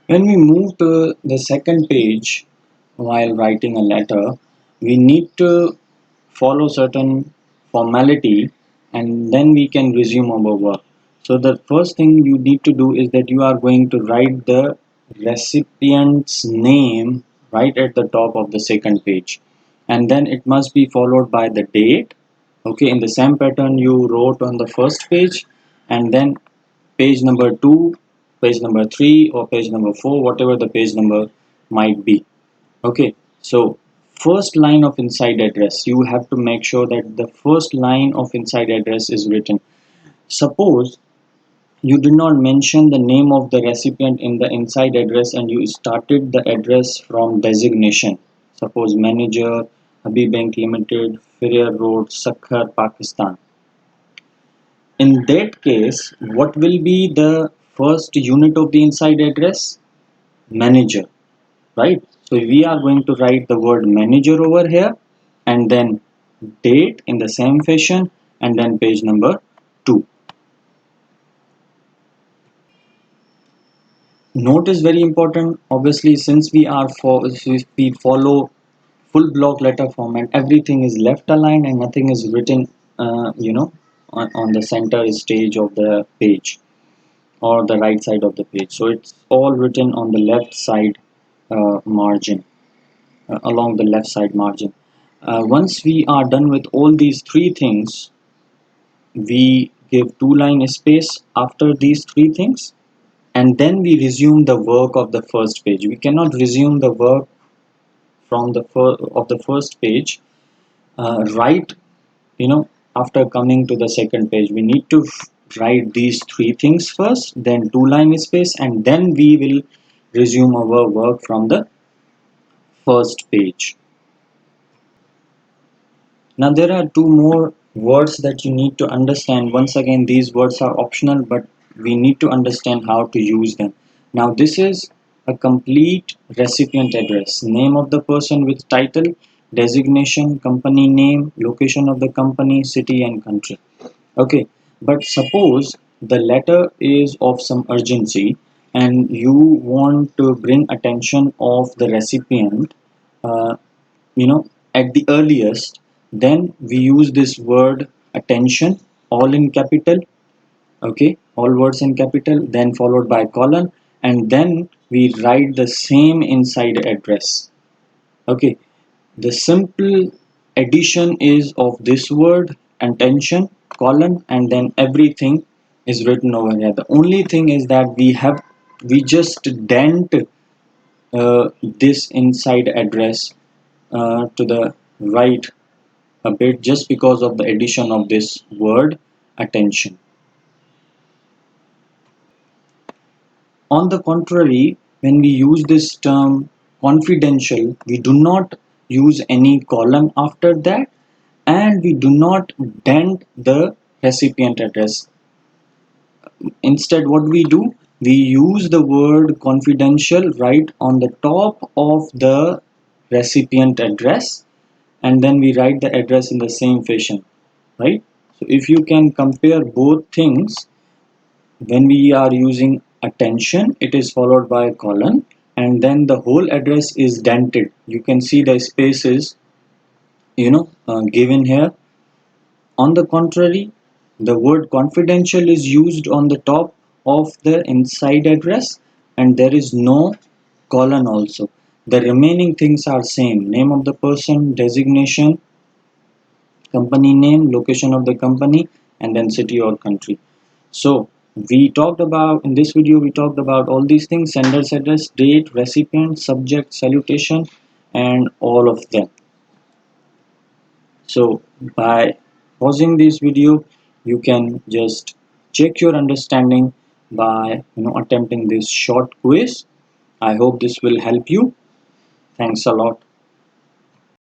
When we move to the second page while writing a letter, we need to follow certain formality and then we can resume our work. So the first thing you need to do is that you are going to write the recipient's name right at the top of the second page, and then it must be followed by the date. Okay, in the same pattern you wrote on the first page, and then page number 2, page number 3, or page number 4, whatever the page number might be. Okay, so first line of inside address, you have to make sure that the first line of inside address is written. Suppose you did not mention the name of the recipient in the inside address and you started the address from designation. Suppose manager, Habib Bank Limited, Ferrier Road, Sakhar, Pakistan. In that case, what will be the first unit of the inside address? Manager, right? So we are going to write the word manager over here, and then date in the same fashion, and then page number 2. Note is very important. Obviously, since we follow full block letter format, everything is left aligned and nothing is written, on the center stage of the page or the right side of the page. So it's all written on the left side margin, along the left side margin. Once we are done with all these three things, we give two line space after these three things, and then we resume the work of the first page. We cannot resume the work from the first page right, you know, after coming to the second page. We need to write these three things first, then two line space, and then we will resume our work from the first page. Now there are two more words that you need to understand. Once again, these words are optional, but we need to understand how to use them. Now this is a complete recipient address: name of the person with title, designation, company name, location of the company, city and country. Okay, but suppose the letter is of some urgency and you want to bring attention of the recipient, uh, you know at the earliest, then we use this word attention, all in capital. Okay, all words in capital, then followed by colon, and then we write the same inside address. Okay, the simple addition is of this word attention, colon, and then everything is written over here. The only thing is that we just dent this inside address to the right a bit, just because of the addition of this word attention. On the contrary, when we use this term confidential, we do not use any colon after that, and we do not dent the recipient address. Instead, what we do, we use the word confidential right on the top of the recipient address, and then we write the address in the same fashion, right? So if you can compare both things, when we are using attention, it is followed by a colon, and then the whole address is dented. You can see the spaces, given here. On the contrary, the word confidential is used on the top of the inside address, and there is no colon also. The remaining things are same: name of the person, designation, company name, location of the company, and then city or country. So we talked about, in this video we talked about all these things: sender's address, date, recipient, subject, salutation, and all of them. So by pausing this video, you can just check your understanding by attempting this short quiz. I hope this will help you. Thanks a lot.